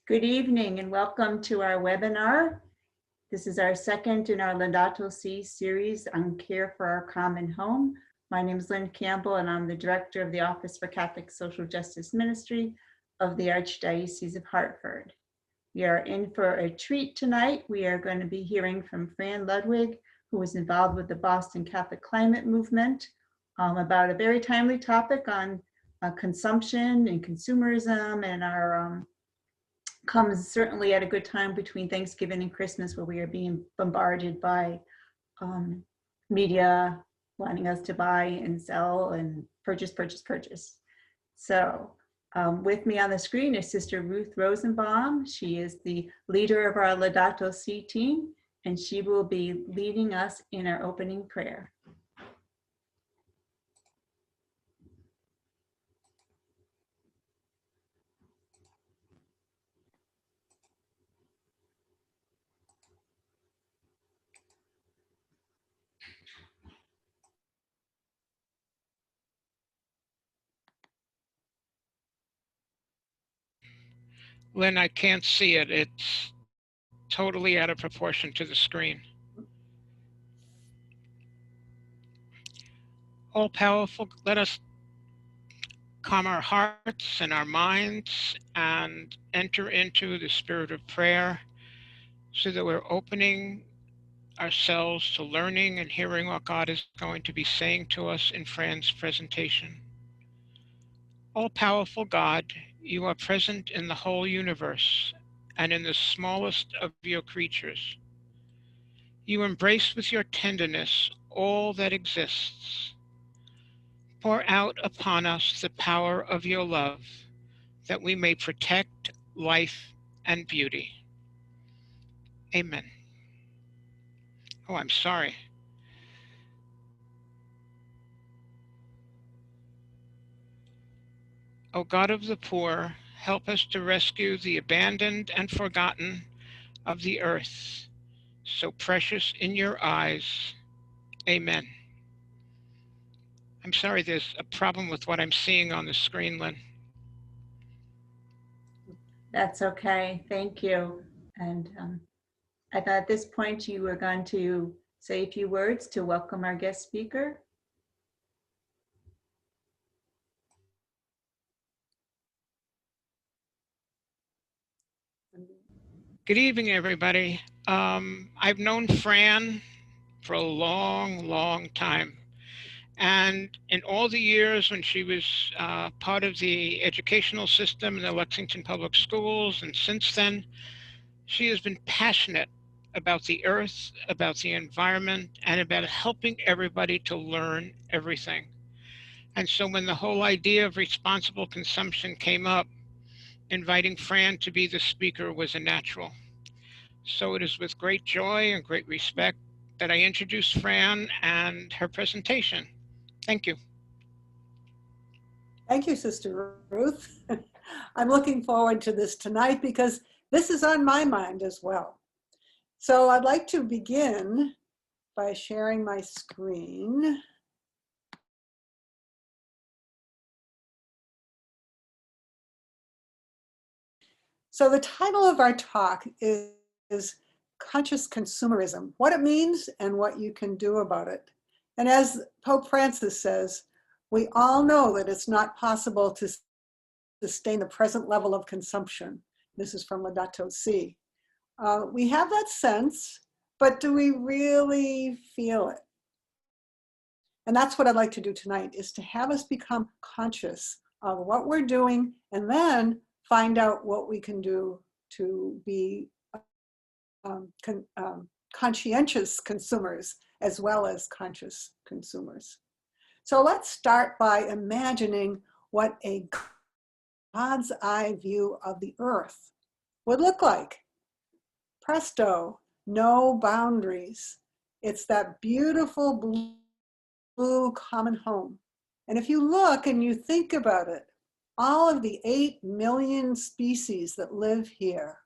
Good evening and welcome to our webinar. This is our second in our Laudato Si series on care for our common home. My name is Lynn Campbell and I'm the Director of the Office for Catholic Social Justice Ministry of the Archdiocese of Hartford. We are in for a treat tonight. We are going to be hearing from Fran Ludwig, who was involved with the Boston Catholic Climate Movement, about a very timely topic on consumption and consumerism, and our comes certainly at a good time between Thanksgiving and Christmas, where we are being bombarded by media wanting us to buy and sell and purchase. So with me on the screen is Sister Ruth Rosenbaum. She is the leader of our Laudato Si team, and she will be leading us in our opening prayer. Lynn, I can't see it. It's totally out of proportion to the screen. All-powerful, let us calm our hearts and our minds and enter into the spirit of prayer so that we're opening ourselves to learning and hearing what God is going to be saying to us in Fran's presentation. All-powerful God, you are present in the whole universe and in the smallest of your creatures. You embrace with your tenderness all that exists. Pour out upon us the power of your love, that we may protect life and beauty. Amen. Oh, I'm sorry. O God of the poor, help us to rescue the abandoned and forgotten of the earth, so precious in your eyes. Amen. I'm sorry, there's a problem with what I'm seeing on the screen, Lynn. That's okay, thank you. And I thought at this point you were going to say a few words to welcome our guest speaker. Good evening, everybody. I've known Fran for a long time. And in all the years when she was part of the educational system in the Lexington Public Schools, and since then, she has been passionate about the earth, about the environment, and about helping everybody to learn everything. And so when the whole idea of responsible consumption came up, inviting Fran to be the speaker was a natural. So it is with great joy and great respect that I introduce Fran and her presentation. Thank you. Thank you, Sister Ruth. I'm looking forward to this tonight because this is on my mind as well. So I'd like to begin by sharing my screen. So the title of our talk is Conscious Consumerism, what it means and what you can do about it. And as Pope Francis says, we all know that it's not possible to sustain the present level of consumption. This is from Laudato Si. We have that sense, but do we really feel it? And that's what I'd like to do tonight, is to have us become conscious of what we're doing and then find out what we can do to be conscientious consumers as well as conscious consumers. So let's start by imagining what a God's eye view of the earth would look like. Presto, no boundaries. It's that beautiful blue common home. And if you look and you think about it, all of the 8 million species that live here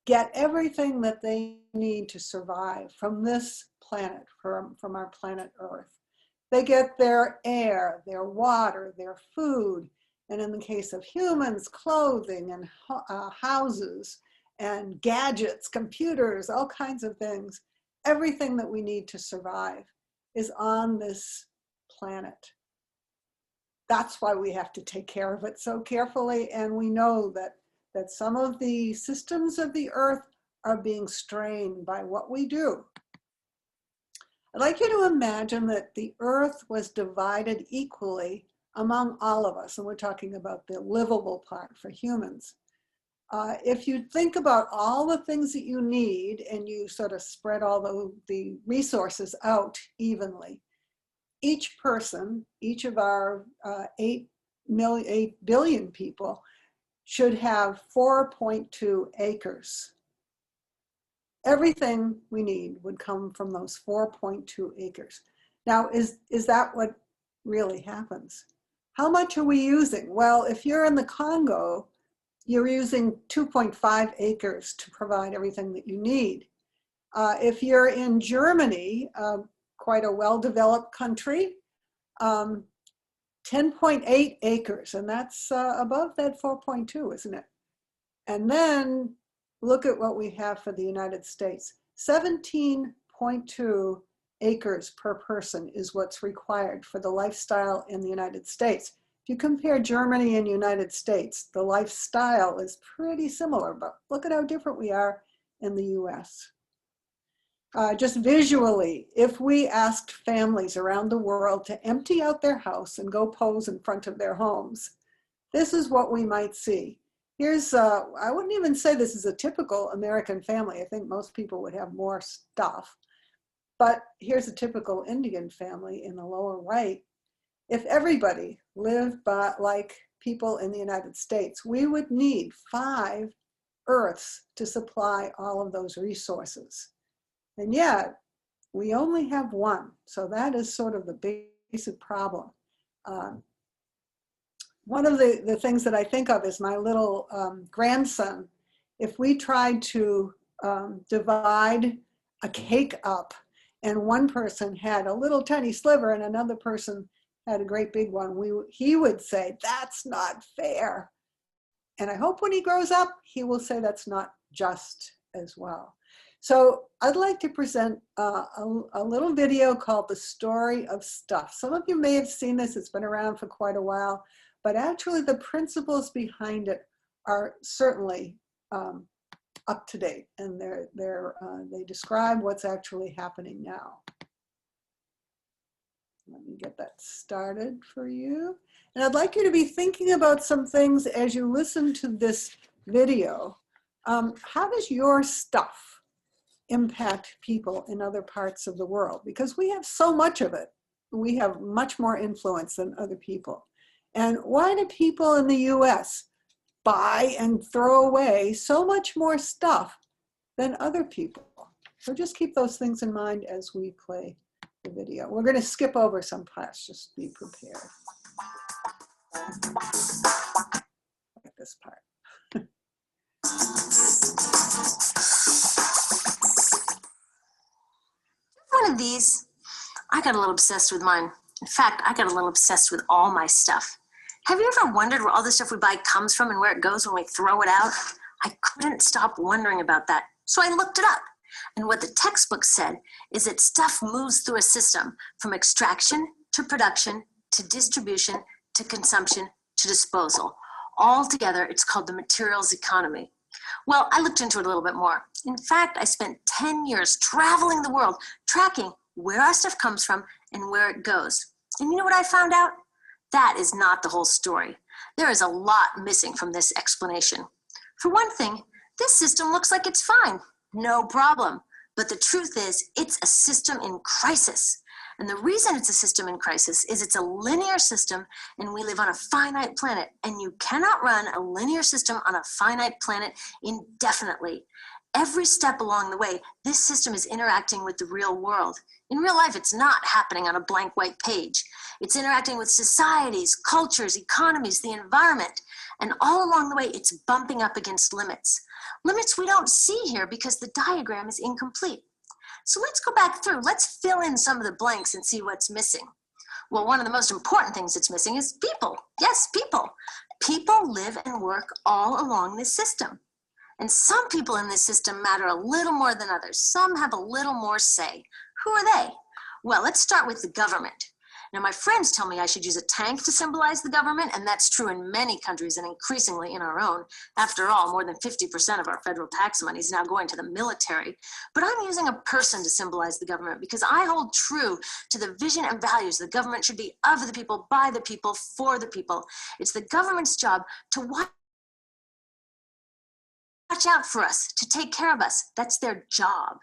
get everything that they need to survive from this planet, from our planet Earth. They get their air, their water, their food, and in the case of humans, clothing and houses. and gadgets, computers, all kinds of things. Everything that we need to survive is on this planet. That's why we have to take care of it so carefully. And we know that some of the systems of the earth are being strained by what we do. I'd like you to imagine that the earth was divided equally among all of us. And we're talking about the livable part for humans. If you think about all the things that you need and you sort of spread all the resources out evenly, each person, each of our 8 billion people should have 4.2 acres. Everything we need would come from those 4.2 acres. Now, is that what really happens? How much are we using? Well, if you're in the Congo, you're using 2.5 acres to provide everything that you need. If you're in Germany, quite a well-developed country, 10.8 acres, and that's above that 4.2, isn't it? And then look at what we have for the United States. 17.2 acres per person is what's required for the lifestyle in the United States. If you compare Germany and United States, the lifestyle is pretty similar, but look at how different we are in the US. Just visually, if we asked families around the world to empty out their house and go pose in front of their homes, this is what we might see. Here's, I wouldn't even say this is a typical American family. I think most people would have more stuff. But here's a typical Indian family in the lower right. If everybody lived like people in the United States, we would need 5 Earths to supply all of those resources. And yet, we only have 1. So that is sort of the basic problem. One of the things that I think of is my little grandson. If we tried to divide a cake up and one person had a little tiny sliver and another person had a great big one, he would say, that's not fair. And I hope when he grows up, he will say that's not just as well. So I'd like to present a little video called The Story of Stuff. Some of you may have seen this, it's been around for quite a while, but actually the principles behind it are certainly up to date, and they describe what's actually happening now. Let me get that started for you. And I'd like you to be thinking about some things as you listen to this video. How does your stuff impact people in other parts of the world? Because we have so much of it. We have much more influence than other people. And why do people in the US buy and throw away so much more stuff than other people? So just keep those things in mind as we play the video. We're going to skip over some parts, just be prepared. Like this part. One of these, I got a little obsessed with mine. In fact, I got a little obsessed with all my stuff. Have you ever wondered where all the stuff we buy comes from and where it goes when we throw it out? I couldn't stop wondering about that, so I looked it up. And what the textbook said is that stuff moves through a system from extraction to production to distribution to consumption to disposal. All together, it's called the materials economy. Well, I looked into it a little bit more. In fact, I spent 10 years traveling the world, tracking where our stuff comes from and where it goes. And you know what I found out? That is not the whole story. There is a lot missing from this explanation. For one thing, this system looks like it's fine. No problem. But the truth is, it's a system in crisis. And the reason it's a system in crisis is it's a linear system and we live on a finite planet. And you cannot run a linear system on a finite planet indefinitely. Every step along the way, this system is interacting with the real world. In real life, it's not happening on a blank white page. It's interacting with societies, cultures, economies, the environment. And all along the way, it's bumping up against limits. Limits we don't see here because the diagram is incomplete. So let's go back through. Let's fill in some of the blanks and see what's missing. Well, one of the most important things that's missing is people. Yes, people. People live and work all along this system. And some people in this system matter a little more than others. Some have a little more say. Who are they? Well, let's start with the government. Now, my friends tell me I should use a tank to symbolize the government, and that's true in many countries and increasingly in our own. After all, more than 50% of our federal tax money is now going to the military. But I'm using a person to symbolize the government because I hold true to the vision and values. The government should be of the people, by the people, for the people. It's the government's job to watch out for us, to take care of us. That's their job.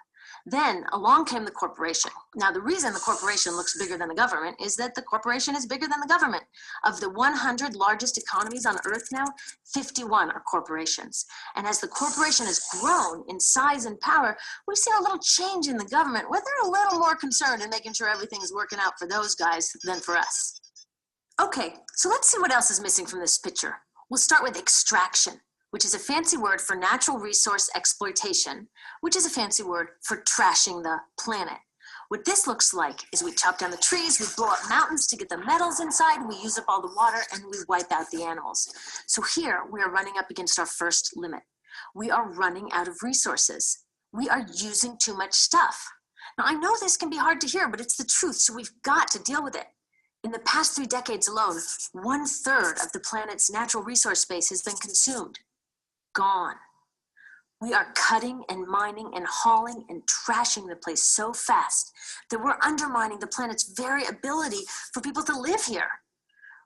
Then along came the corporation. Now, the reason the corporation looks bigger than the government is that the corporation is bigger than the government. Of the 100 largest economies on earth now, 51 are corporations. And as the corporation has grown in size and power, we've seen a little change in the government where they're a little more concerned in making sure everything is working out for those guys than for us. Okay, so let's see what else is missing from this picture. We'll start with extraction, which is a fancy word for natural resource exploitation, which is a fancy word for trashing the planet. What this looks like is we chop down the trees, we blow up mountains to get the metals inside, we use up all the water, and we wipe out the animals. So here we are running up against our first limit. We are running out of resources. We are using too much stuff. Now, I know this can be hard to hear, but it's the truth, so we've got to deal with it. In the past 3 decades alone, 1/3 of the planet's natural resource space has been consumed. Gone. We are cutting and mining and hauling and trashing the place so fast that we're undermining the planet's very ability for people to live here.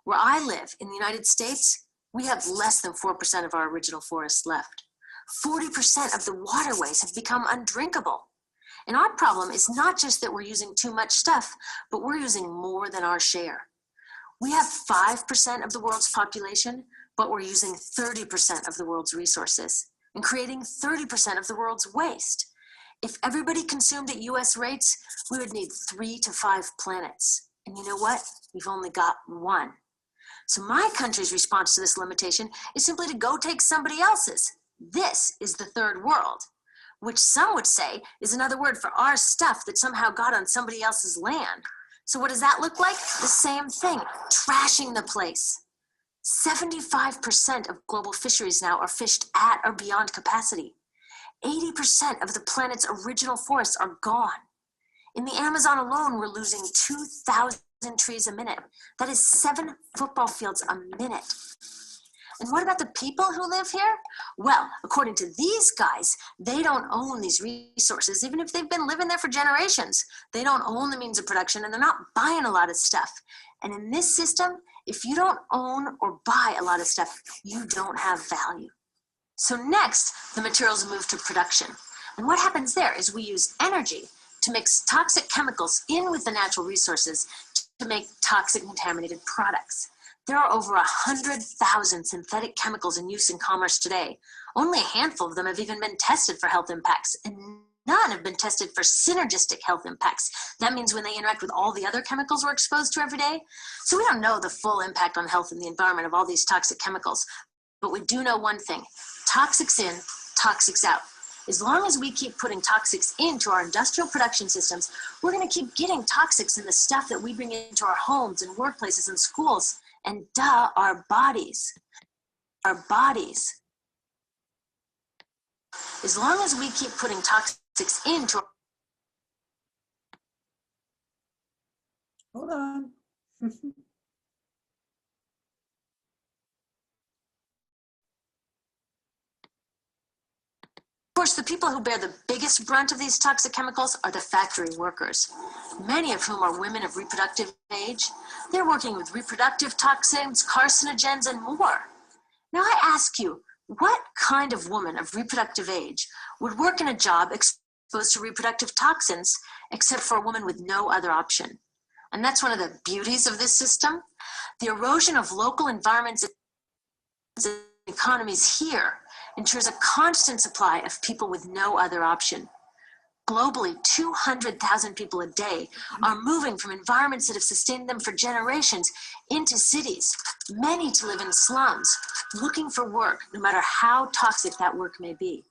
Where I live in the United States, we have less than 4% of our original forests left. 40% of the waterways have become undrinkable. And our problem is not just that we're using too much stuff, but we're using more than our share. We have 5% of the world's population, but we're using 30% of the world's resources and creating 30% of the world's waste. If everybody consumed at US rates, we would need 3 to 5 planets. And you know what? We've only got 1. So my country's response to this limitation is simply to go take somebody else's. This is the third world, which some would say is another word for our stuff that somehow got on somebody else's land. So what does that look like? The same thing, trashing the place. 75% of global fisheries now are fished at or beyond capacity. 80% of the planet's original forests are gone. In the Amazon alone, we're losing 2,000 trees a minute. That is 7 football fields a minute. And what about the people who live here? Well, according to these guys, they don't own these resources, even if they've been living there for generations. They don't own the means of production, and they're not buying a lot of stuff. And in this system, if you don't own or buy a lot of stuff, you don't have value. So next, the materials move to production. And what happens there is we use energy to mix toxic chemicals in with the natural resources to make toxic contaminated products. There are over 100,000 synthetic chemicals in use in commerce today. Only a handful of them have even been tested for health impacts, and none have been tested for synergistic health impacts. That means when they interact with all the other chemicals we're exposed to every day. So we don't know the full impact on health and the environment of all these toxic chemicals, but we do know one thing: toxics in, toxics out. As long as we keep putting toxics into our industrial production systems, we're going to keep getting toxics in the stuff that we bring into our homes and workplaces and schools. And our bodies. Our bodies. As long as we keep putting toxics into. Hold on. Of course, the people who bear the biggest brunt of these toxic chemicals are the factory workers, many of whom are women of reproductive age. They're working with reproductive toxins, carcinogens, and more. Now I ask you, what kind of woman of reproductive age would work in a job exposed to reproductive toxins except for a woman with no other option? And that's one of the beauties of this system. The erosion of local environments and economies here ensures a constant supply of people with no other option. Globally, 200,000 people a day are moving from environments that have sustained them for generations into cities, many to live in slums, looking for work, no matter how toxic that work may be.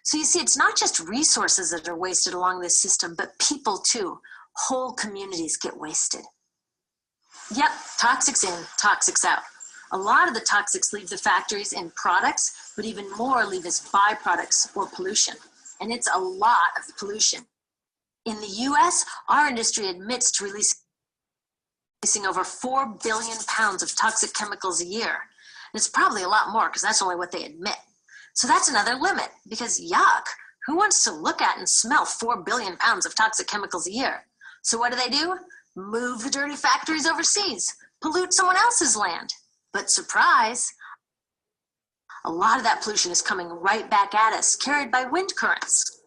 So you see, it's not just resources that are wasted along this system, but people too. Whole communities get wasted. Yep, toxics in, toxics out. A lot of the toxics leave the factories in products, but even more leave as byproducts or pollution. And it's a lot of pollution. In the US, our industry admits to releasing over 4 billion pounds of toxic chemicals a year. And it's probably a lot more because that's only what they admit. So that's another limit because yuck, who wants to look at and smell 4 billion pounds of toxic chemicals a year? So what do? Move the dirty factories overseas, pollute someone else's land. But surprise, a lot of that pollution is coming right back at us, carried by wind currents.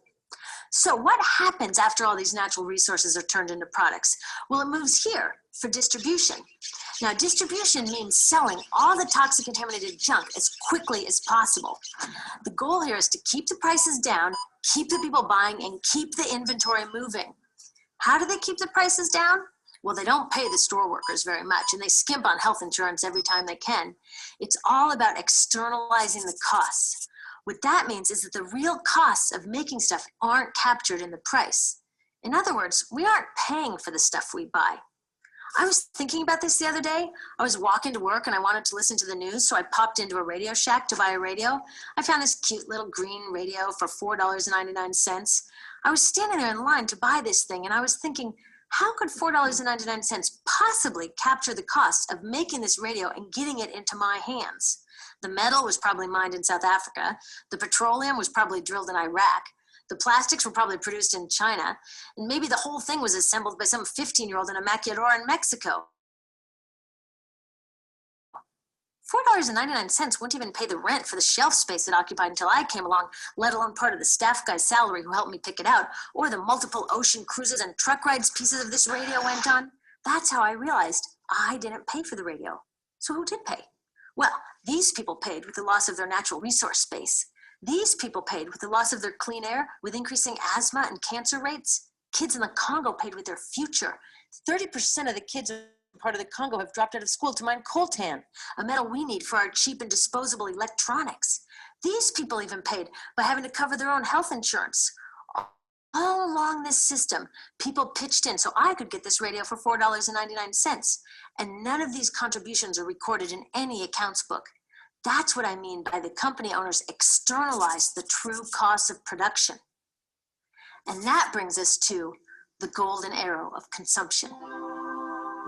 So what happens after all these natural resources are turned into products? Well, it moves here for distribution. Now, distribution means selling all the toxic contaminated junk as quickly as possible. The goal here is to keep the prices down, keep the people buying, and keep the inventory moving. How do they keep the prices down? Well, they don't pay the store workers very much, and they skimp on health insurance every time they can. It's all about externalizing the costs. What that means is that the real costs of making stuff aren't captured in the price. In other words, we aren't paying for the stuff we buy. I was thinking about this the other day. I was walking to work and I wanted to listen to the news, so I popped into a Radio Shack to buy a radio. I found this cute little green radio for $4.99. I was standing there in line to buy this thing and I was thinking, how could $4.99 possibly capture the cost of making this radio and getting it into my hands? The metal was probably mined in South Africa. The petroleum was probably drilled in Iraq. The plastics were probably produced in China. And maybe the whole thing was assembled by some 15-year-old in a maquiladora in Mexico. $4.99 wouldn't even pay the rent for the shelf space it occupied until I came along, let alone part of the staff guy's salary who helped me pick it out, or the multiple ocean cruises and truck rides pieces of this radio went on. That's how I realized I didn't pay for the radio. So who did pay? Well, these people paid with the loss of their natural resource space. These people paid with the loss of their clean air, with increasing asthma and cancer rates. Kids in the Congo paid with their future. 30% of the kids in part of the Congo have dropped out of school to mine coltan, a metal we need for our cheap and disposable electronics. These people even paid by having to cover their own health insurance. All along this system, people pitched in so I could get this radio for $4.99. And none of these contributions are recorded in any accounts book. That's what I mean by the company owners externalize the true cost of production. And that brings us to the golden arrow of consumption.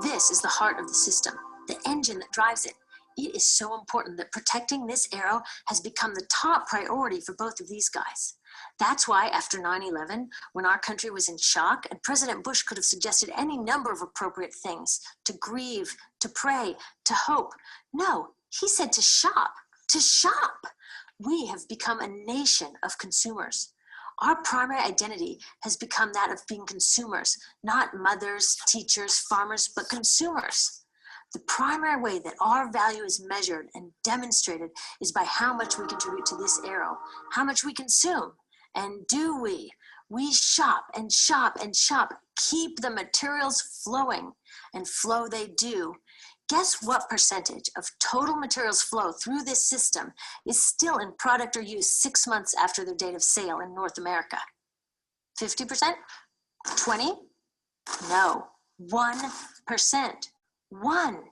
This is the heart of the system, the engine that drives it. It is so important that protecting this arrow has become the top priority for both of these guys. That's why after 9/11, when our country was in shock, and President Bush could have suggested any number of appropriate things, to grieve, to pray, to hope. No, he said to shop, to shop. We have become a nation of consumers. Our primary identity has become that of being consumers, not mothers, teachers, farmers, but consumers. The primary way that our value is measured and demonstrated is by how much we contribute to this arrow, how much we consume. And do we? We shop and shop and shop, keep the materials flowing, and flow they do. Guess what percentage of total materials flow through this system is still in product or use 6 months after their date of sale in North America? 50%? 20? No, 1%. 1.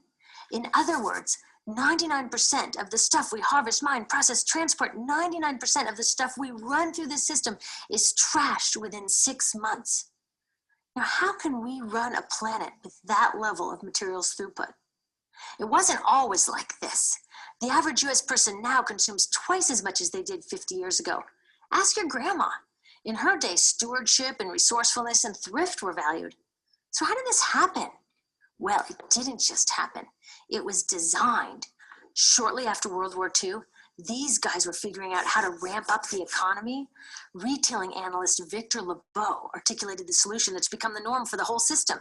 In other words, 99% of the stuff we harvest, mine, process, transport, 99% of the stuff we run through this system is trashed within 6 months. Now, how can we run a planet with that level of materials throughput? It wasn't always like this. The average US person now consumes twice as much as they did 50 years ago. Ask your grandma. In her day, stewardship and resourcefulness and thrift were valued. So how did this happen? Well, it didn't just happen. It was designed. Shortly after World War II, these guys were figuring out how to ramp up the economy. Retailing analyst Victor Lebeau articulated the solution that's become the norm for the whole system.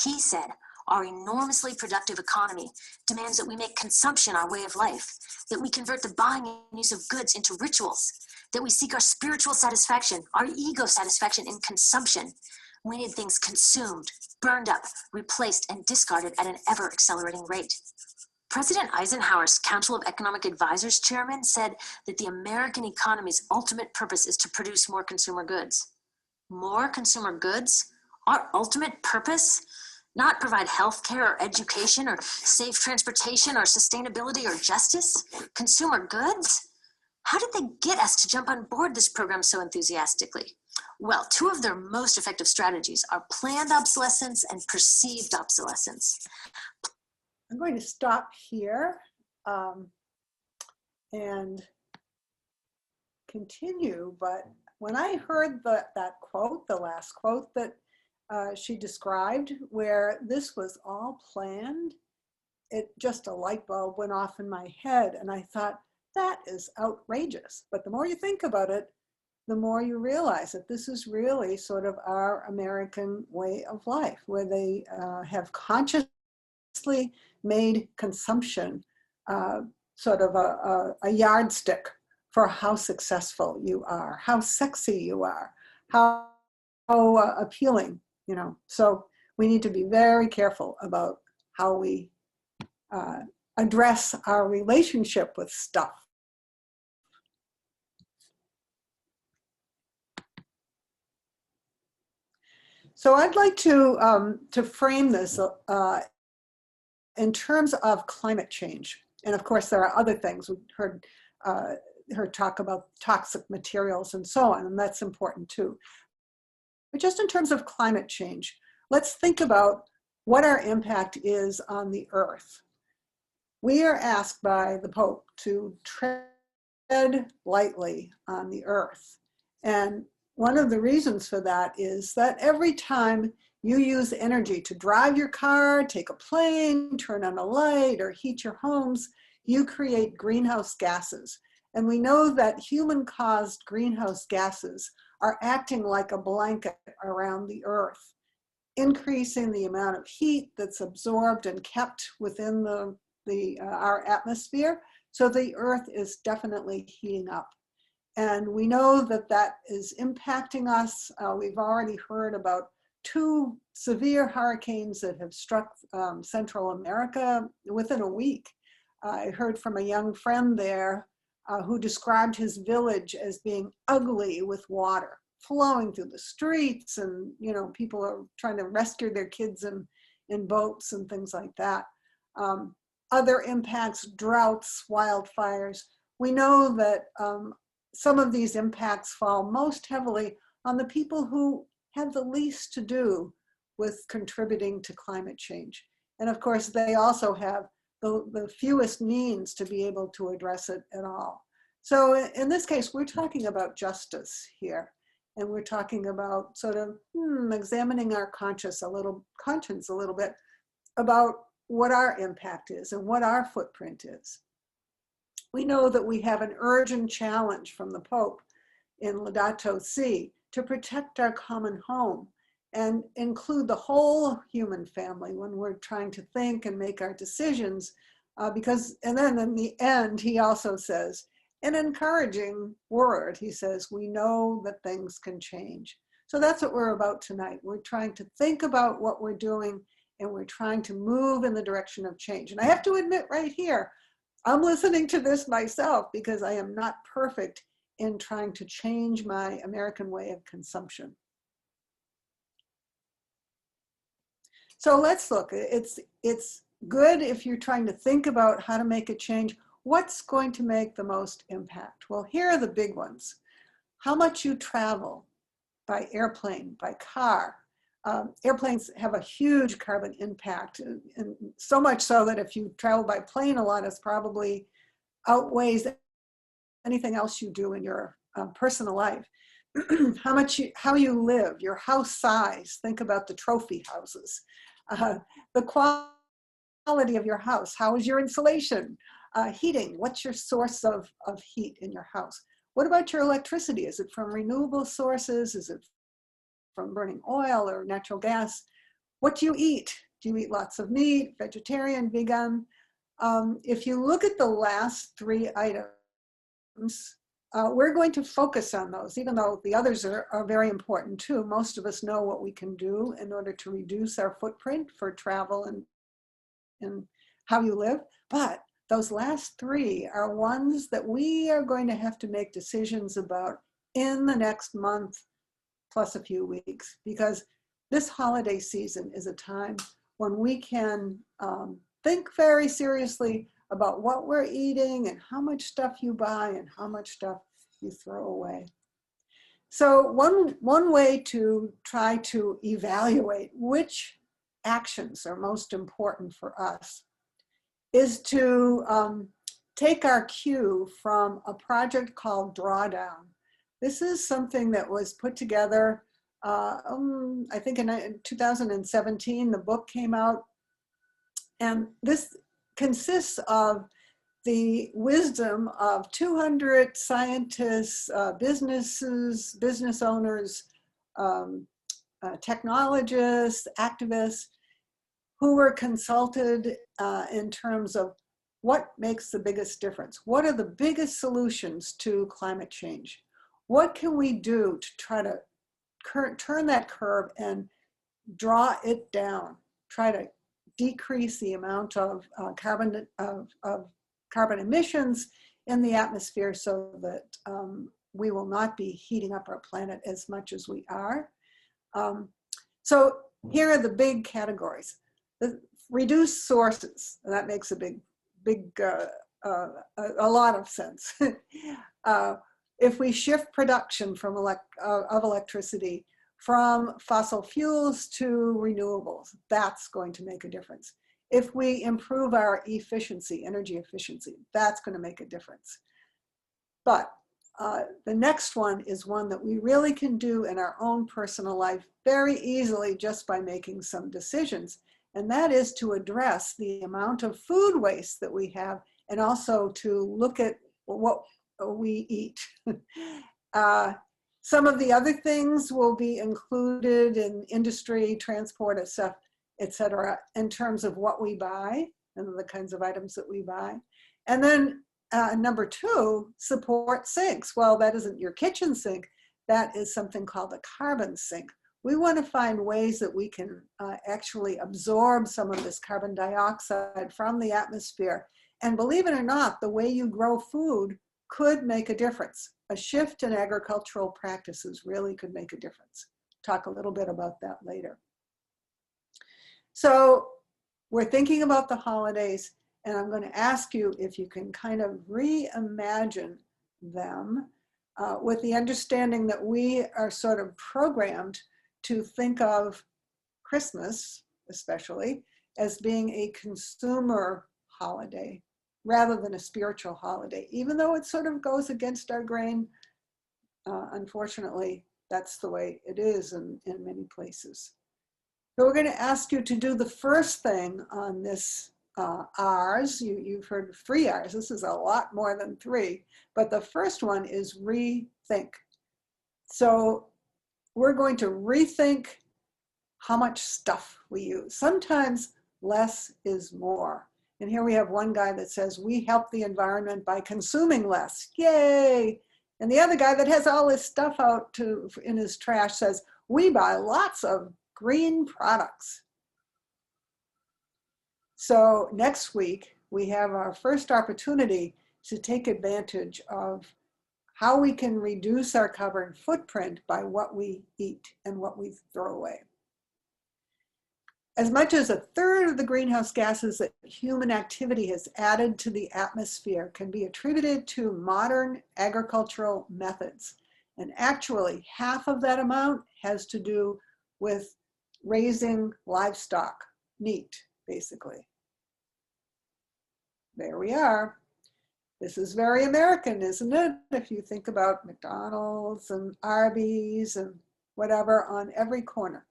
He said, our enormously productive economy demands that we make consumption our way of life, that we convert the buying and use of goods into rituals, that we seek our spiritual satisfaction, our ego satisfaction in consumption. We need things consumed, burned up, replaced, and discarded at an ever-accelerating rate. President Eisenhower's Council of Economic Advisors chairman said that the American economy's ultimate purpose is to produce more consumer goods. More consumer goods? Our ultimate purpose? Not provide health care or education or safe transportation or sustainability or justice? Consumer goods? How did they get us to jump on board this program so enthusiastically? Well, two of their most effective strategies are planned obsolescence and perceived obsolescence. I'm going to stop here and continue, but when I heard that quote, the last quote that she described, where this was all planned, it just a light bulb went off in my head, and I thought, that is outrageous. But the more you think about it, the more you realize that this is really sort of our American way of life, where they have consciously made consumption sort of a yardstick for how successful you are, how sexy you are, how appealing, you know. So we need to be very careful about how we address our relationship with stuff. So I'd like to frame this in terms of climate change. And of course, there are other things. We've heard her talk about toxic materials and so on, and that's important too. But just in terms of climate change, let's think about what our impact is on the earth. We are asked by the Pope to tread lightly on the earth. And one of the reasons for that is that every time you use energy to drive your car, take a plane, turn on a light, or heat your homes, you create greenhouse gases. And we know that human-caused greenhouse gases are acting like a blanket around the earth, increasing the amount of heat that's absorbed and kept within our atmosphere. So the earth is definitely heating up. And we know that that is impacting us. We've already heard about 2 severe hurricanes that have struck Central America within a week. I heard from a young friend there who described his village as being ugly with water flowing through the streets, and you know, people are trying to rescue their kids in boats and things like that. Other impacts, droughts, wildfires. We know that some of these impacts fall most heavily on the people who have the least to do with contributing to climate change. And of course, they also have the fewest means to be able to address it at all. So in this case, we're talking about justice here. And we're talking about sort of examining our conscience a little bit about what our impact is and what our footprint is. We know that we have an urgent challenge from the Pope in Laudato Si to protect our common home and include the whole human family when we're trying to think and make our decisions. And then in the end, he also says, an encouraging word, he says, we know that things can change. So that's what we're about tonight. We're trying to think about what we're doing, and we're trying to move in the direction of change. And I have to admit right here, I'm listening to this myself because I am not perfect in trying to change my American way of consumption. So let's look. It's good if you're trying to think about how to make a change. What's going to make the most impact? Well, here are the big ones. How much you travel by airplane, by car. Airplanes have a huge carbon impact, and so much so that if you travel by plane a lot, it probably outweighs anything else you do in your personal life. How you live, your house size. Think about the trophy houses. The quality of your house. How is your insulation? Heating. What's your source of heat in your house? What about your electricity? Is it from renewable sources? Is it from burning oil or natural gas? What do you eat? Do you eat lots of meat, vegetarian, vegan? If you look at the last 3 items, we're going to focus on those, even though the others are very important too. Most of us know what we can do in order to reduce our footprint for travel and how you live. But those last 3 are ones that we are going to have to make decisions about in the next month, plus a few weeks, because this holiday season is a time when we can think very seriously about what we're eating and how much stuff you buy and how much stuff you throw away. So one way to try to evaluate which actions are most important for us is to take our cue from a project called DRAWDOWN. This is something that was put together, I think in 2017, the book came out. And this consists of the wisdom of 200 scientists, business owners, technologists, activists, who were consulted in terms of what makes the biggest difference? What are the biggest solutions to climate change? What can we do to try to turn that curve and draw it down, try to decrease the amount of carbon emissions in the atmosphere so that we will not be heating up our planet as much as we are. So here are the big categories. The reduce sources, and that makes a lot of sense. If we shift production from of electricity from fossil fuels to renewables, that's going to make a difference. If we improve our efficiency, energy efficiency, that's going to make a difference. But the next one is one that we really can do in our own personal life very easily just by making some decisions. And that is to address the amount of food waste that we have and also to look at what we eat. Some of the other things will be included in industry, transport, et cetera, in terms of what we buy and the kinds of items that we buy. And then number 2, support sinks. Well, that isn't your kitchen sink. That is something called a carbon sink. We want to find ways that we can actually absorb some of this carbon dioxide from the atmosphere. And believe it or not, the way you grow food could make a difference. A shift in agricultural practices really could make a difference. Talk a little bit about that later. So we're thinking about the holidays, and I'm going to ask you if you can kind of reimagine them with the understanding that we are sort of programmed to think of Christmas, especially, as being a consumer holiday rather than a spiritual holiday, even though it sort of goes against our grain. Unfortunately, that's the way it is in many places. So we're going to ask you to do the first thing on this R's. You've heard 3 R's. This is a lot more than 3, but the first one is rethink. So we're going to rethink how much stuff we use. Sometimes less is more. And here we have one guy that says, we help the environment by consuming less. Yay! And the other guy that has all his stuff out in his trash says, we buy lots of green products. So next week, we have our first opportunity to take advantage of how we can reduce our carbon footprint by what we eat and what we throw away. As much as 1/3 of the greenhouse gases that human activity has added to the atmosphere can be attributed to modern agricultural methods. And actually, half of that amount has to do with raising livestock, meat, basically. There we are. This is very American, isn't it? If you think about McDonald's and Arby's and whatever on every corner.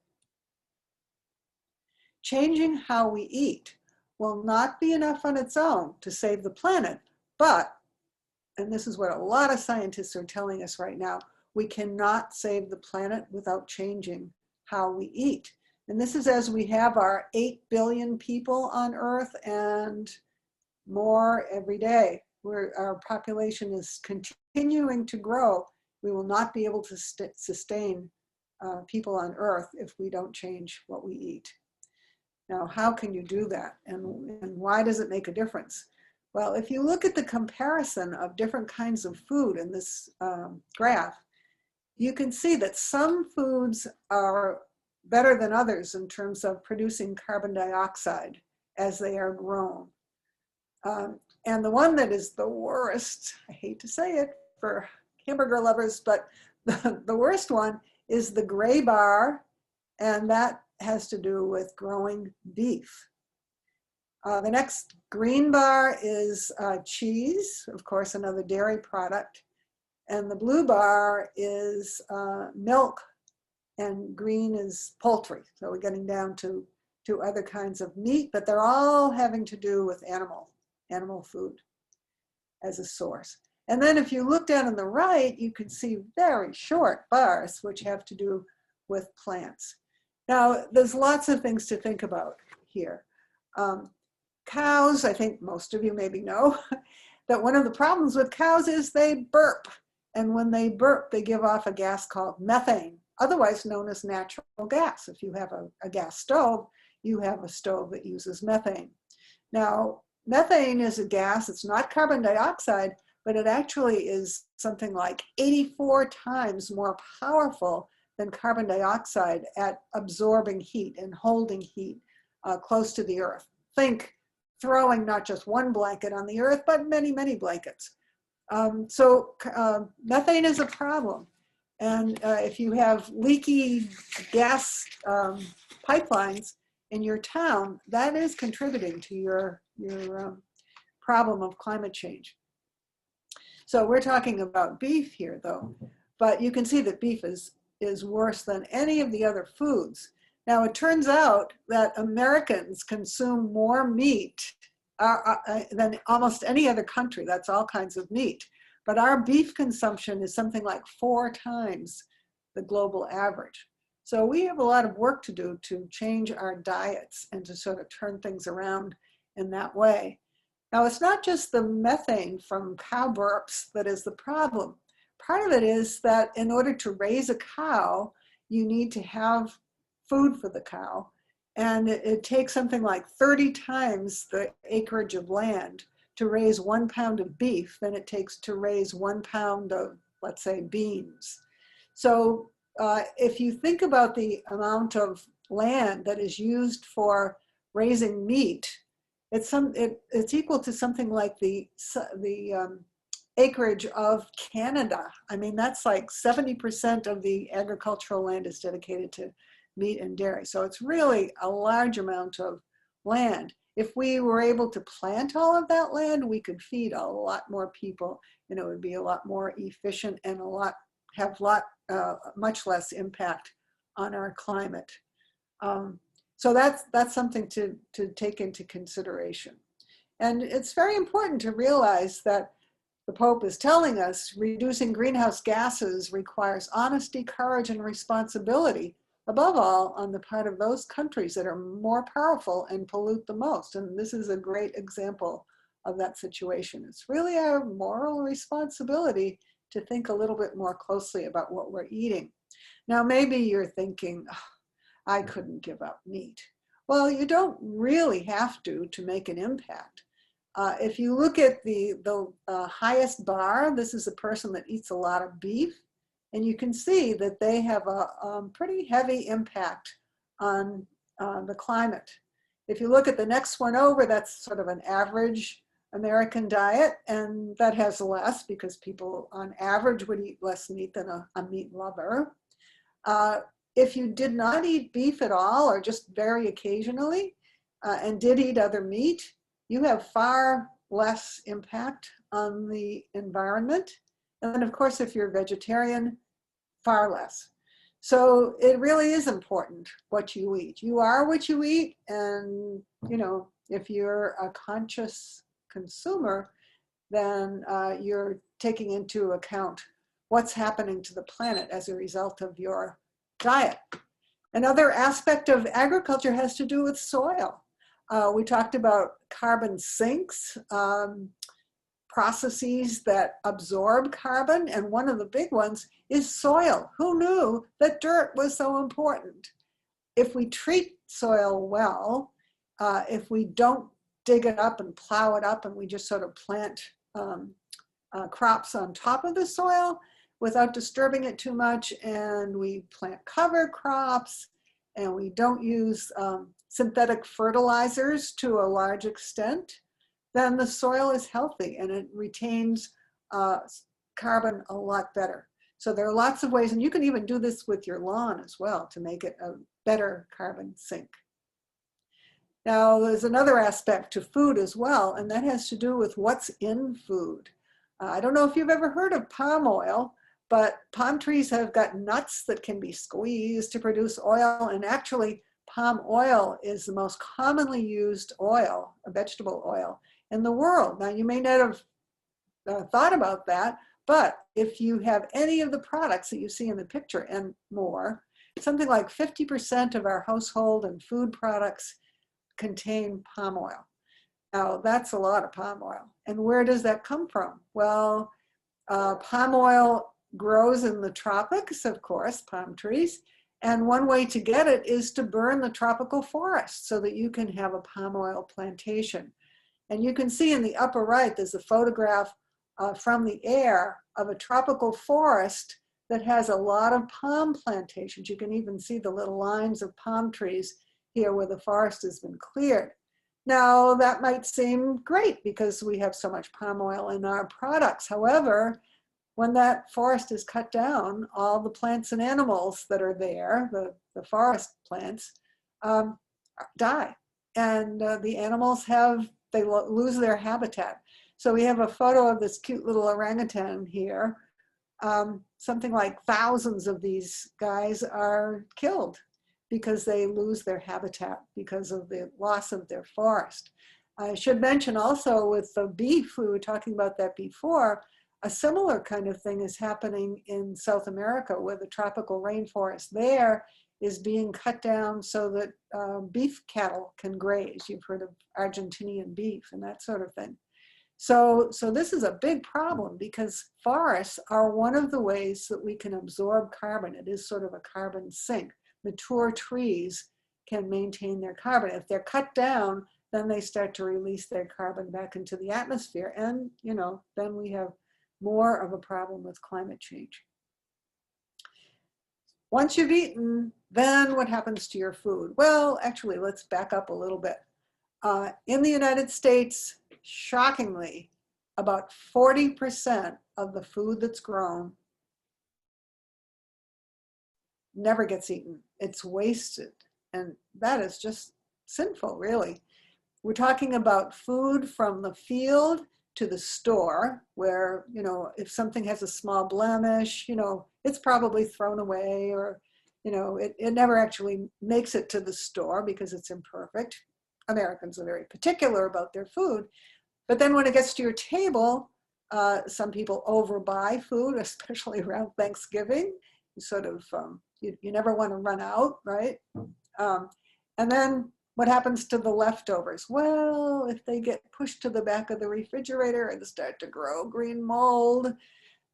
Changing how we eat will not be enough on its own to save the planet, but, and this is what a lot of scientists are telling us right now, we cannot save the planet without changing how we eat. And this is as we have our 8 billion people on Earth and more every day. Our population is continuing to grow. We will not be able to sustain people on Earth if we don't change what we eat. Now, how can you do that? And why does it make a difference? Well, if you look at the comparison of different kinds of food in this graph, you can see that some foods are better than others in terms of producing carbon dioxide as they are grown. And the one that is the worst, I hate to say it for hamburger lovers, but the worst one is the gray bar, and that has to do with growing beef. The next green bar is cheese, of course, another dairy product. And the blue bar is milk, and green is poultry. So we're getting down to other kinds of meat, but they're all having to do with animal food as a source. And then if you look down on the right, you can see very short bars, which have to do with plants. Now, there's lots of things to think about here. Cows, I think most of you maybe know, that one of the problems with cows is they burp. And when they burp, they give off a gas called methane, otherwise known as natural gas. If you have a gas stove, you have a stove that uses methane. Now, methane is a gas, it's not carbon dioxide, but it actually is something like 84 times more powerful than carbon dioxide at absorbing heat and holding heat close to the earth. Think throwing not just one blanket on the earth, but many, many blankets. So methane is a problem. And if you have leaky gas pipelines in your town, that is contributing to your problem of climate change. So we're talking about beef here though, but you can see that beef is worse than any of the other foods. Now it turns out that Americans consume more meat than almost any other country. That's all kinds of meat. But our beef consumption is something like 4 times the global average. So we have a lot of work to do to change our diets and to sort of turn things around in that way. Now, it's not just the methane from cow burps that is the problem. Part of it is that in order to raise a cow, you need to have food for the cow. And it takes something like 30 times the acreage of land to raise 1 pound of beef than it takes to raise 1 pound of, let's say, beans. So if you think about the amount of land that is used for raising meat, it's equal to something like the acreage of Canada. I mean, that's like 70% of the agricultural land is dedicated to meat and dairy. So it's really a large amount of land. If we were able to plant all of that land, we could feed a lot more people, and it would be a lot more efficient and have much less impact on our climate. So that's something to take into consideration. And it's very important to realize that the Pope is telling us reducing greenhouse gases requires honesty, courage, and responsibility, above all on the part of those countries that are more powerful and pollute the most. And this is a great example of that situation. It's really our moral responsibility to think a little bit more closely about what we're eating. Now, maybe you're thinking, oh, I couldn't give up meat. Well, you don't really have to make an impact. If you look at the highest bar, this is a person that eats a lot of beef, and you can see that they have a pretty heavy impact on the climate. If you look at the next one over, that's sort of an average American diet, and that has less because people on average would eat less meat than a meat lover. If you did not eat beef at all, or just very occasionally, and did eat other meat, you have far less impact on the environment. And then of course, if you're vegetarian, far less. So it really is important what you eat. You are what you eat, and if you're a conscious consumer, then you're taking into account what's happening to the planet as a result of your diet. Another aspect of agriculture has to do with soil. We talked about carbon sinks, processes that absorb carbon, and one of the big ones is soil. Who knew that dirt was so important? If we treat soil well, if we don't dig it up and plow it up and we just sort of plant crops on top of the soil without disturbing it too much, and we plant cover crops, and we don't use synthetic fertilizers to a large extent, then the soil is healthy and it retains carbon a lot better. So there are lots of ways, and you can even do this with your lawn as well to make it a better carbon sink. Now, there's another aspect to food as well, and that has to do with what's in food. I don't know if you've ever heard of palm oil, but palm trees have got nuts that can be squeezed to produce oil, and actually palm oil is the most commonly used oil, a vegetable oil, in the world. Now, you may not have thought about that, but if you have any of the products that you see in the picture and more, something like 50% of our household and food products contain palm oil. Now, that's a lot of palm oil. And where does that come from? Well, palm oil grows in the tropics, of course, palm trees. And one way to get it is to burn the tropical forest so that you can have a palm oil plantation. And you can see in the upper right, there's a photograph from the air of a tropical forest that has a lot of palm plantations. You can even see the little lines of palm trees here where the forest has been cleared. Now, that might seem great because we have so much palm oil in our products. However, when that forest is cut down, all the plants and animals that are there, the forest plants, die. And the animals they lose their habitat. So we have a photo of this cute little orangutan here. Something like thousands of these guys are killed because they lose their habitat because of the loss of their forest. I should mention also with the beef, we were talking about that before, a similar kind of thing is happening in South America where the tropical rainforest there is being cut down so that beef cattle can graze. You've heard of Argentinian beef and that sort of thing. So this is a big problem because forests are one of the ways that we can absorb carbon. It is sort of a carbon sink. Mature trees can maintain their carbon. If they're cut down, then they start to release their carbon back into the atmosphere. And, then we have more of a problem with climate change. Once you've eaten, then what happens to your food? Well, actually, let's back up a little bit. In the United States, shockingly, about 40% of the food that's grown never gets eaten. It's wasted. And that is just sinful, really. We're talking about food from the field to the store where, if something has a small blemish, it's probably thrown away or, it never actually makes it to the store because it's imperfect. Americans are very particular about their food. But then when it gets to your table, some people overbuy food, especially around Thanksgiving. You sort of, you never want to run out, right? And then what happens to the leftovers? Well, if they get pushed to the back of the refrigerator and start to grow green mold,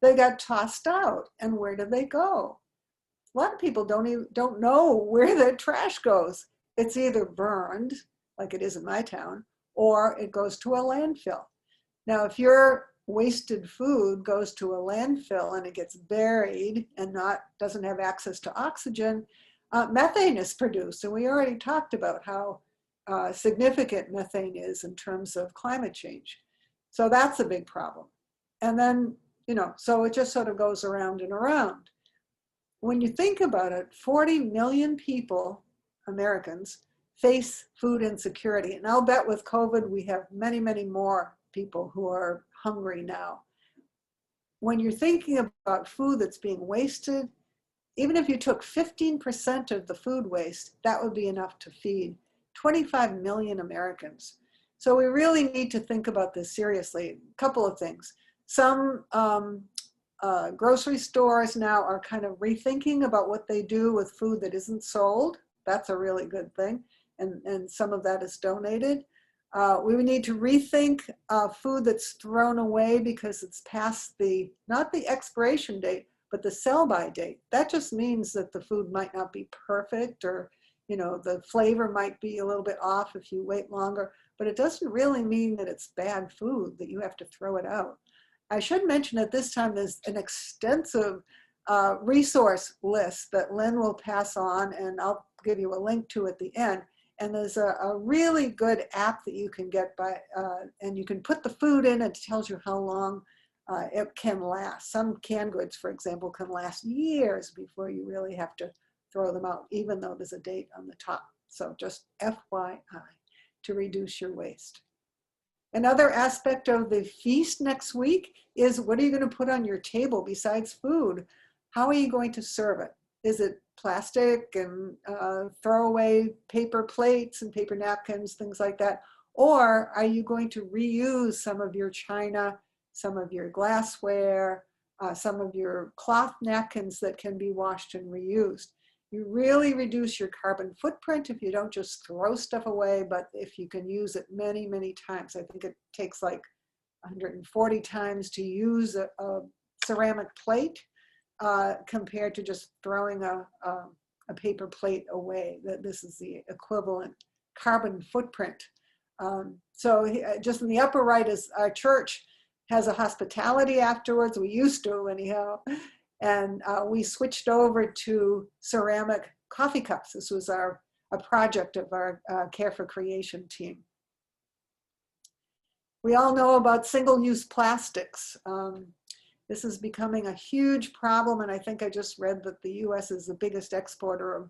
they got tossed out. And where do they go? A lot of people don't know where their trash goes. It's either burned, like it is in my town, or it goes to a landfill. Now, if your wasted food goes to a landfill and it gets buried and doesn't have access to oxygen, methane is produced. And we already talked about how significant methane is in terms of climate change. So that's a big problem. And then, so it just sort of goes around and around. When you think about it, 40 million people, Americans, face food insecurity. And I'll bet with COVID, we have many, many more people who are hungry now. When you're thinking about food that's being wasted, even if you took 15% of the food waste, that would be enough to feed 25 million Americans. So we really need to think about this seriously. A couple of things. Some grocery stores now are kind of rethinking about what they do with food that isn't sold. That's a really good thing. And some of that is donated. We would need to rethink food that's thrown away because it's past not the expiration date, but the sell-by date. That just means that the food might not be perfect or, the flavor might be a little bit off if you wait longer, but it doesn't really mean that it's bad food, that you have to throw it out. I should mention at this time there's an extensive resource list that Lynn will pass on, and I'll give you a link to at the end. And there's a really good app that you can get by, and you can put the food in, and it tells you how long it can last. Some canned goods, for example, can last years before you really have to throw them out, even though there's a date on the top. So just FYI, to reduce your waste. Another aspect of the feast next week is, what are you going to put on your table besides food? How are you going to serve it? Is it plastic and throwaway paper plates and paper napkins, things like that? Or are you going to reuse some of your china, some of your glassware, some of your cloth napkins that can be washed and reused? You really reduce your carbon footprint if you don't just throw stuff away, but if you can use it many, many times. I think it takes like 140 times to use a ceramic plate compared to just throwing a paper plate away. This is the equivalent carbon footprint. So just in the upper right is our church has a hospitality afterwards. We used to anyhow. And we switched over to ceramic coffee cups. This was a project of our Care for Creation team. We all know about single-use plastics. This is becoming a huge problem, and I think I just read that the US is the biggest exporter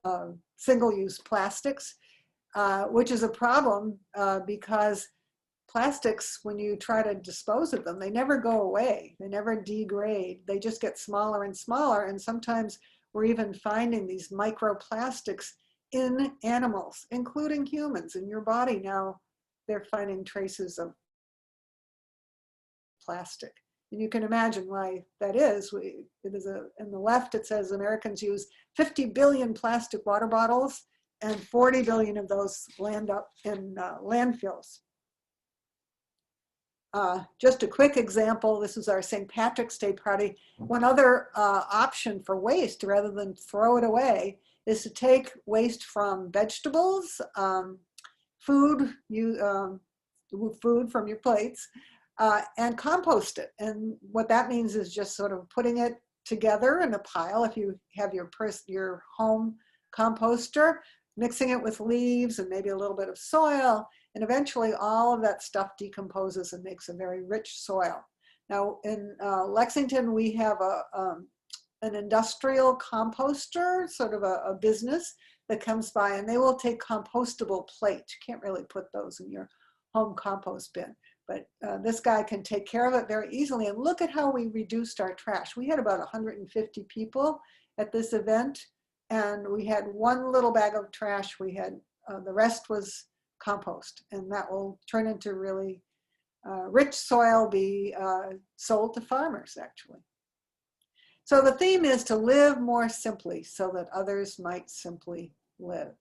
of single-use plastics, which is a problem because plastics, when you try to dispose of them, they never go away. They never degrade. They just get smaller and smaller. And sometimes we're even finding these microplastics in animals, including humans. In your body now, they're finding traces of plastic. And you can imagine why that is. In the left, it says Americans use 50 billion plastic water bottles, and 40 billion of those land up in landfills. Just a quick example, this is our St. Patrick's Day party. One other option for waste, rather than throw it away, is to take waste from vegetables, food from your plates, and compost it. And what that means is just sort of putting it together in a pile, if you have your home composter, mixing it with leaves and maybe a little bit of soil, and eventually all of that stuff decomposes and makes a very rich soil. Now in Lexington, we have an industrial composter, sort of a business that comes by, and they will take compostable plates. You can't really put those in your home compost bin, but this guy can take care of it very easily. And look at how we reduced our trash. We had about 150 people at this event, and we had one little bag of trash. We had the rest was compost, and that will turn into really rich soil, be sold to farmers actually. So the theme is to live more simply so that others might simply live.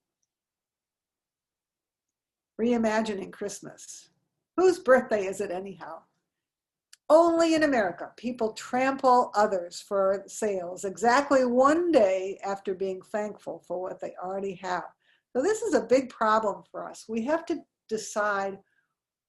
Reimagining Christmas. Whose birthday is it anyhow? Only in America, people trample others for sales exactly one day after being thankful for what they already have. So this is a big problem for us. We have to decide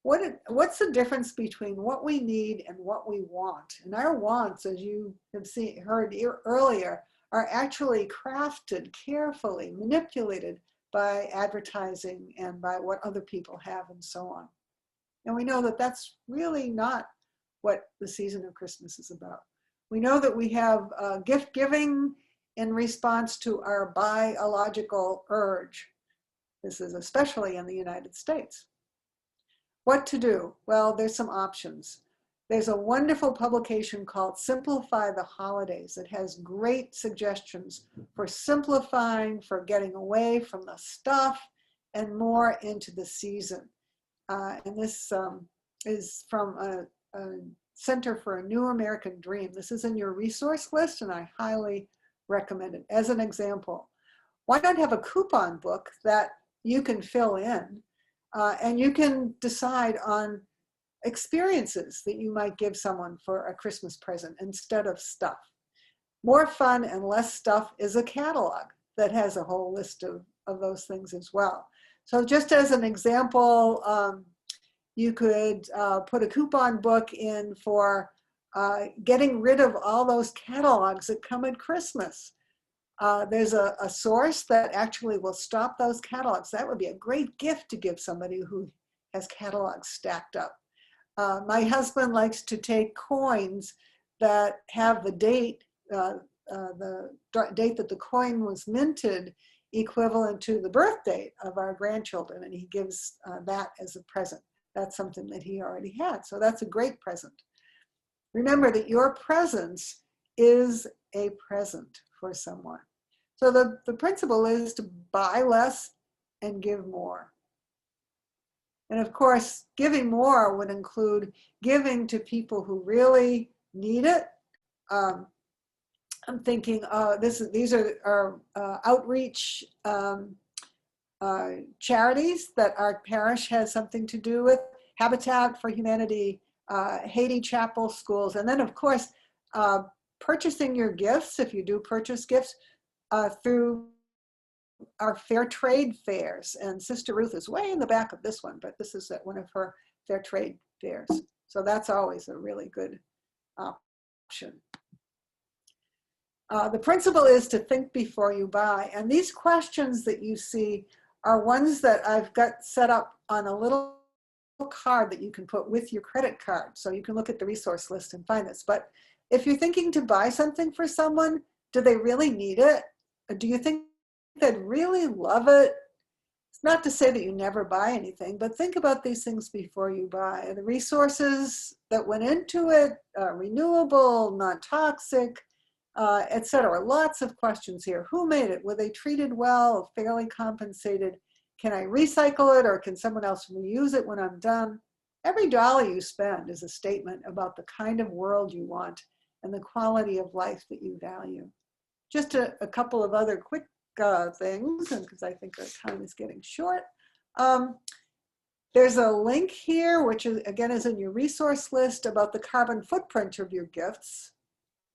what's the difference between what we need and what we want. And our wants, as you have heard earlier, are actually crafted carefully, manipulated by advertising and by what other people have and so on. And we know that that's really not what the season of Christmas is about. We know that we have gift giving in response to our biological urge. This is especially in the United States. What to do? Well, there's some options. There's a wonderful publication called Simplify the Holidays. It has great suggestions for simplifying, for getting away from the stuff and more into the season. And this is from a Center for a New American Dream. This is in your resource list, and I highly recommend it. As an example, why not have a coupon book that you can fill in, and you can decide on experiences that you might give someone for a Christmas present instead of stuff. More fun and less stuff is a catalog that has a whole list of those things as well. So just as an example, you could put a coupon book in for getting rid of all those catalogs that come at Christmas. There's a source that actually will stop those catalogs. That would be a great gift to give somebody who has catalogs stacked up. My husband likes to take coins that have the date, the date that the coin was minted, equivalent to the birth date of our grandchildren, and he gives that as a present. That's something that he already had, so that's a great present. Remember that your presence is a present for someone. So the principle is to buy less and give more. And of course, giving more would include giving to people who really need it. I'm thinking these are outreach charities that our parish has something to do with. Habitat for Humanity, Haiti Chapel Schools, and then of course, purchasing your gifts, if you do purchase gifts, through our fair trade fairs. And Sister Ruth is way in the back of this one, but this is at one of her fair trade fairs. So that's always a really good option. The principle is to think before you buy. And these questions that you see are ones that I've got set up on a little card that you can put with your credit card. So you can look at the resource list and find this. But if you're thinking to buy something for someone, do they really need it? Or do you think they'd really love it? It's not to say that you never buy anything, but think about these things before you buy. The resources that went into it, renewable, non-toxic, etc. Lots of questions here. Who made it? Were they treated well, fairly compensated? Can I recycle it, or can someone else reuse it when I'm done? Every dollar you spend is a statement about the kind of world you want and the quality of life that you value. Just a couple of other quick things, because I think our time is getting short. There's a link here, which is, again, is in your resource list about the carbon footprint of your gifts.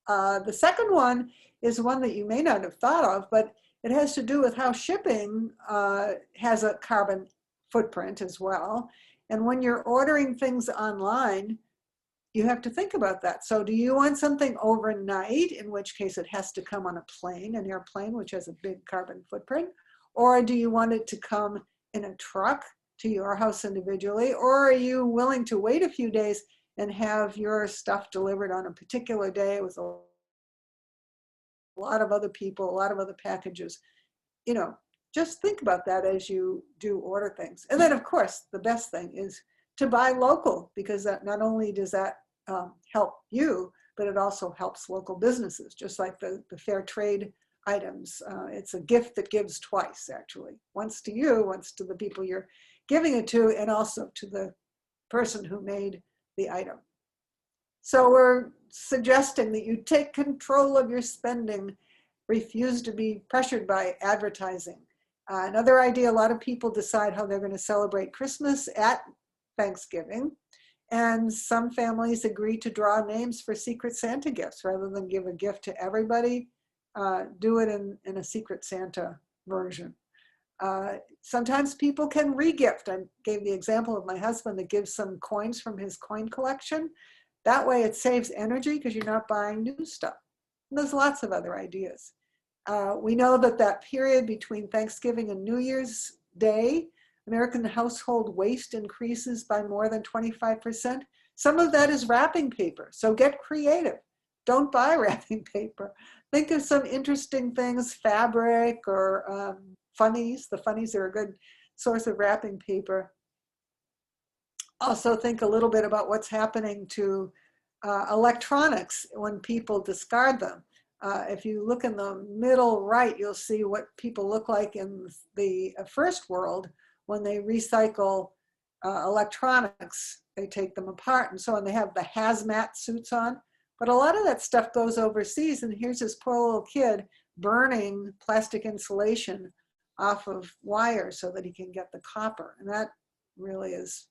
The second one is one that you may not have thought of, but it has to do with how shipping has a carbon footprint as well. And when you're ordering things online, you have to think about that. So do you want something overnight, in which case it has to come on a plane, an airplane, which has a big carbon footprint? Or do you want it to come in a truck to your house individually? Or are you willing to wait a few days and have your stuff delivered on a particular day with a lot of other people, a lot of other packages? You know, just think about that as you do order things. And then of course, the best thing is to buy local, because that not only does that help you, but it also helps local businesses, just like the fair trade items. It's a gift that gives twice, actually. Once to you, once to the people you're giving it to, and also to the person who made the item. So we're suggesting that you take control of your spending, refuse to be pressured by advertising. Another idea, a lot of people decide how they're going to celebrate Christmas at Thanksgiving. And some families agree to draw names for Secret Santa gifts rather than give a gift to everybody. Do it in a Secret Santa version. Sometimes people can re-gift. I gave the example of my husband that gives some coins from his coin collection. That way it saves energy because you're not buying new stuff. And there's lots of other ideas. We know that period between Thanksgiving and New Year's Day, American household waste increases by more than 25%. Some of that is wrapping paper, so get creative. Don't buy wrapping paper. Think of some interesting things, fabric or funnies. The funnies are a good source of wrapping paper. Also think a little bit about what's happening to electronics when people discard them. If you look in the middle right, you'll see what people look like in the first world. When they recycle electronics, they take them apart and so on. They have the hazmat suits on, but a lot of that stuff goes overseas. And here's this poor little kid burning plastic insulation off of wires so that he can get the copper. And that really is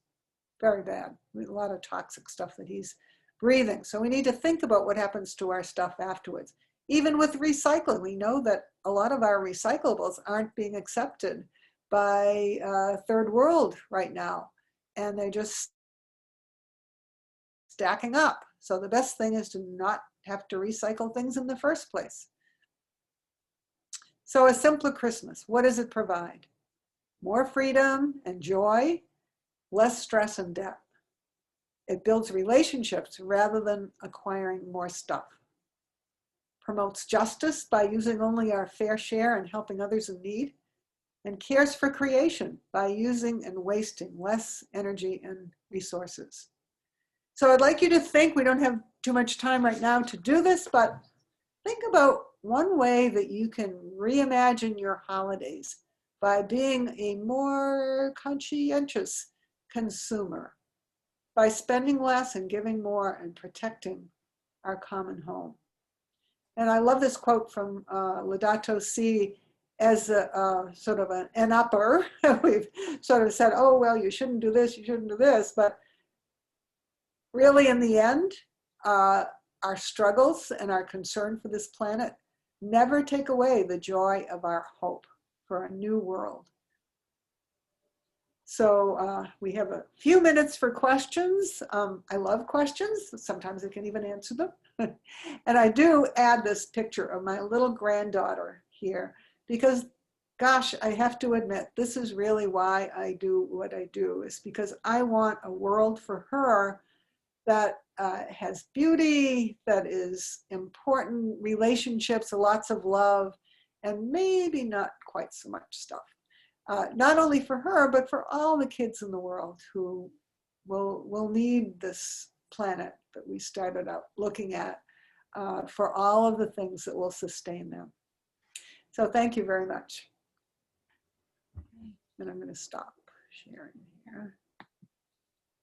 very bad. A lot of toxic stuff that he's breathing. So we need to think about what happens to our stuff afterwards. Even with recycling, we know that a lot of our recyclables aren't being accepted by third world right now, and they're just stacking up. So the best thing is to not have to recycle things in the first place. So a simpler Christmas, what does it provide? More freedom and joy, less stress and debt. It builds relationships rather than acquiring more stuff. Promotes justice by using only our fair share and helping others in need. And cares for creation by using and wasting less energy and resources. So I'd like you to think, we don't have too much time right now to do this, but think about one way that you can reimagine your holidays by being a more conscientious consumer, by spending less and giving more and protecting our common home. And I love this quote from Laudato Si as a sort of an upper. We've sort of said, oh, well, you shouldn't do this, you shouldn't do this. But really, in the end, our struggles and our concern for this planet never take away the joy of our hope for a new world. So we have a few minutes for questions. I love questions. Sometimes I can even answer them. And I do add this picture of my little granddaughter here because, gosh, I have to admit, this is really why I do what I do, is because I want a world for her that has beauty, that is important, relationships, lots of love, and maybe not quite so much stuff. Not only for her, but for all the kids in the world who will need this planet that we started out looking at for all of the things that will sustain them. So thank you very much. And I'm going to stop sharing here.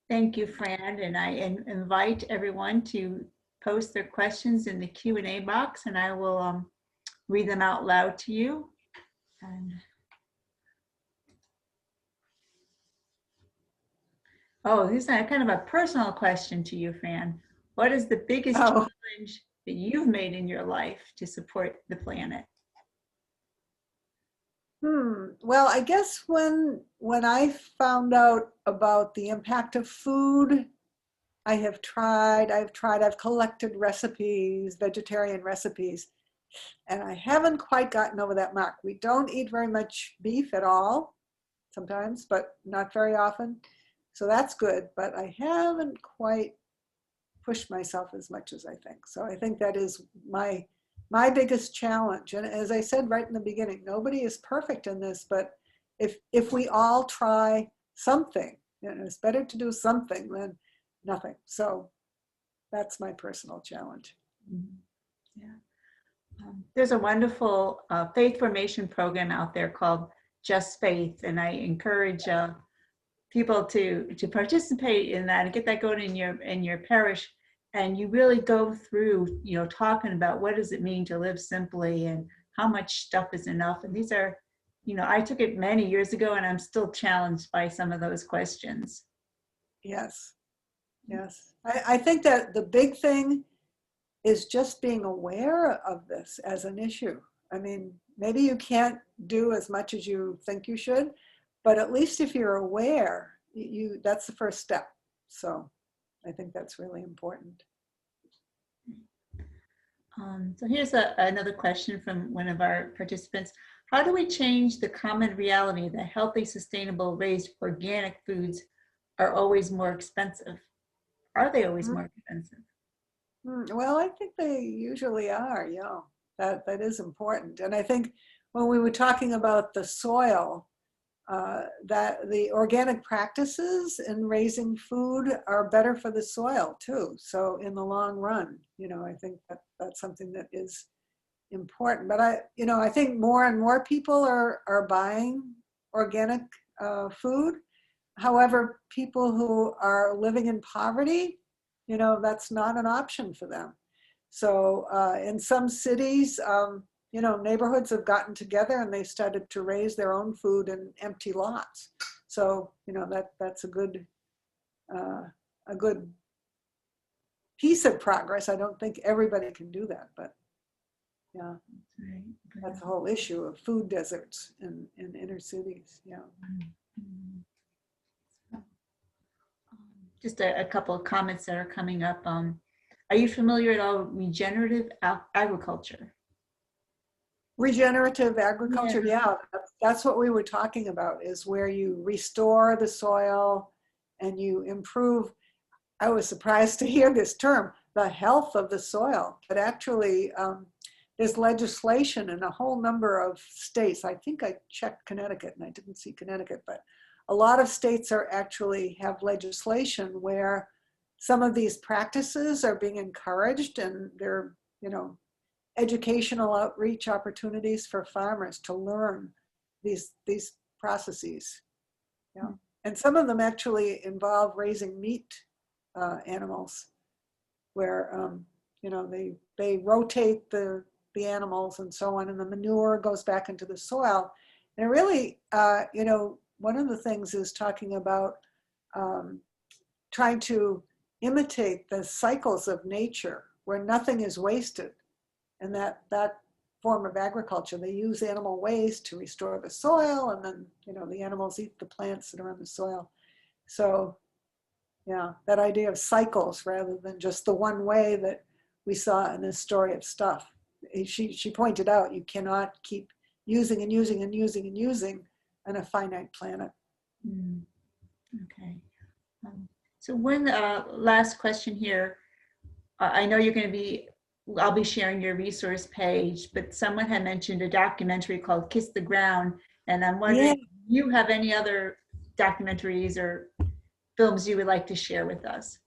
Thank you, Fran. And I invite everyone to post their questions in the Q&A box, and I will read them out loud to you. And oh, this is kind of a personal question to you, Fran. What is the biggest challenge that you've made in your life to support the planet? Well, I guess when I found out about the impact of food, I've collected recipes, vegetarian recipes, and I haven't quite gotten over that mark. We don't eat very much beef at all, sometimes, but not very often. So that's good, but I haven't quite pushed myself as much as I think. So I think that is my biggest challenge. And as I said right in the beginning, nobody is perfect in this, but if we all try something, it's better to do something than nothing. So that's my personal challenge. Yeah. There's a wonderful faith formation program out there called Just Faith, and I encourage people to participate in that and get that going in your parish. And you really go through, talking about what does it mean to live simply and how much stuff is enough. And these are, I took it many years ago and I'm still challenged by some of those questions. Yes. Yes. I think that the big thing is just being aware of this as an issue. I mean, maybe you can't do as much as you think you should, but at least if you're aware, that's the first step. So I think that's really important. So here's another question from one of our participants. How do we change the common reality that healthy, sustainable, raised organic foods are always more expensive? Are they always more expensive? Well, I think they usually are, yeah. That is important. And I think when we were talking about the soil, that the organic practices in raising food are better for the soil too. So in the long run, I think that's something that is important. But I think more and more people are buying organic food. However, people who are living in poverty, that's not an option for them. So in some cities, neighborhoods have gotten together and they started to raise their own food in empty lots. So, that's a good piece of progress. I don't think everybody can do that, but yeah, that's the whole issue of food deserts in inner cities. Yeah. Just a couple of comments that are coming up. Are you familiar at all with regenerative agriculture? Regenerative agriculture, yeah, that's what we were talking about, is where you restore the soil and you improve. I was surprised to hear this term, the health of the soil, but actually there's legislation in a whole number of states. I think I checked Connecticut and I didn't see Connecticut, but a lot of states are actually have legislation where some of these practices are being encouraged, and they're, you know, educational outreach opportunities for farmers to learn these processes. Yeah. And some of them actually involve raising meat animals, where you know, they rotate the animals and so on, and the manure goes back into the soil. And really, you know, one of the things is talking about trying to imitate the cycles of nature where nothing is wasted. And that form of agriculture, they use animal waste to restore the soil, and then, you know, the animals eat the plants that are in the soil. So yeah, that idea of cycles rather than just the one way that we saw in this story of stuff. She pointed out you cannot keep using and using and using and using on a finite planet. Okay. So one last question here. I know you're going to be, I'll be sharing your resource page, but someone had mentioned a documentary called Kiss the Ground. And I'm wondering, if you have any other documentaries or films you would like to share with us?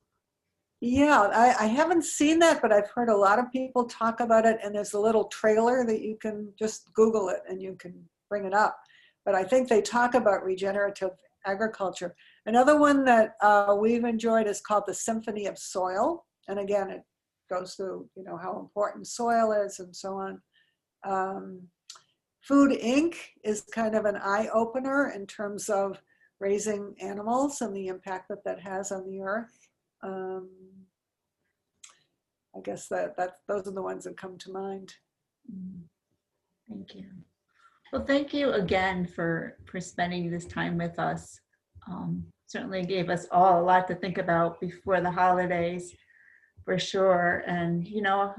Yeah, I haven't seen that, but I've heard a lot of people talk about it, and there's a little trailer that you can just Google it and you can bring it up. But I think they talk about regenerative agriculture. Another one that we've enjoyed is called The Symphony of Soil. And again, it goes through, you know, how important soil is and so on. Food Inc. is kind of an eye-opener in terms of raising animals and the impact that that has on the earth. I guess those are the ones that come to mind. Thank you. Well, thank you again for spending this time with us. Certainly gave us all a lot to think about before the holidays, for sure. And, you know,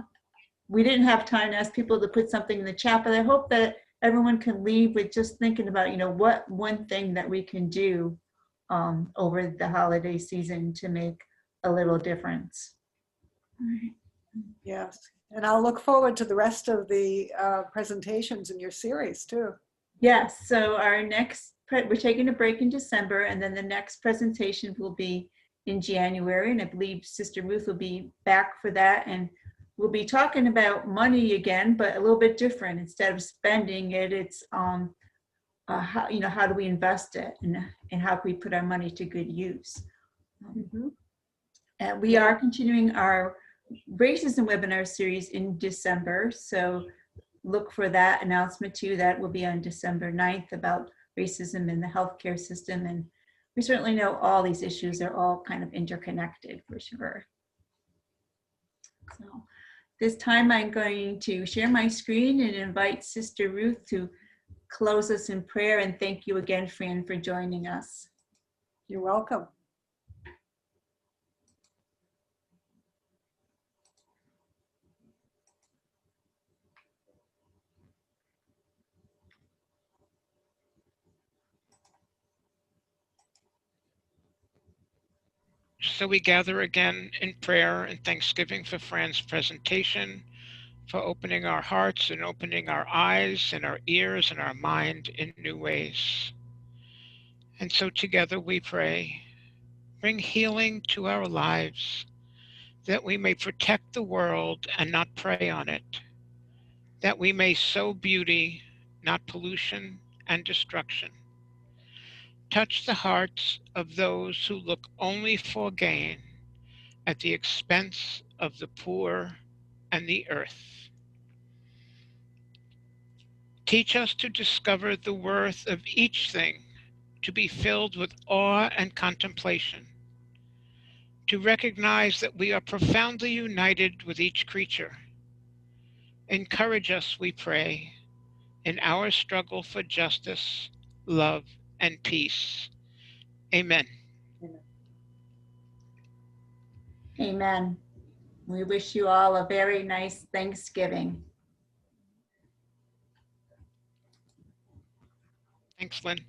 we didn't have time to ask people to put something in the chat, but I hope that everyone can leave with just thinking about, you know, what one thing that we can do over the holiday season to make a little difference. All right. Yes, and I'll look forward to the rest of the presentations in your series too. Yes, so our next, we're taking a break in December, and then the next presentation will be in January, and I believe Sister Ruth will be back for that, and we'll be talking about money again, but a little bit different. Instead of spending it, it's how, you know, how do we invest it, and how can we put our money to good use. And we are continuing our racism webinar series in December, so look for that announcement too. That will be on December 9th about racism in the healthcare system, and we certainly know all these issues are all kind of interconnected, for sure. So this time I'm going to share my screen and invite Sister Ruth to close us in prayer, and thank you again, Fran, for joining us. You're welcome. So we gather again in prayer and thanksgiving for Fran's presentation, for opening our hearts and opening our eyes and our ears and our mind in new ways. And so together we pray, bring healing to our lives, that we may protect the world and not prey on it, that we may sow beauty, not pollution and destruction. Touch the hearts of those who look only for gain at the expense of the poor and the earth. Teach us to discover the worth of each thing, to be filled with awe and contemplation, to recognize that we are profoundly united with each creature. Encourage us, we pray, in our struggle for justice, love, and peace. Amen. Amen. We wish you all a very nice Thanksgiving. Thanks, Lynn.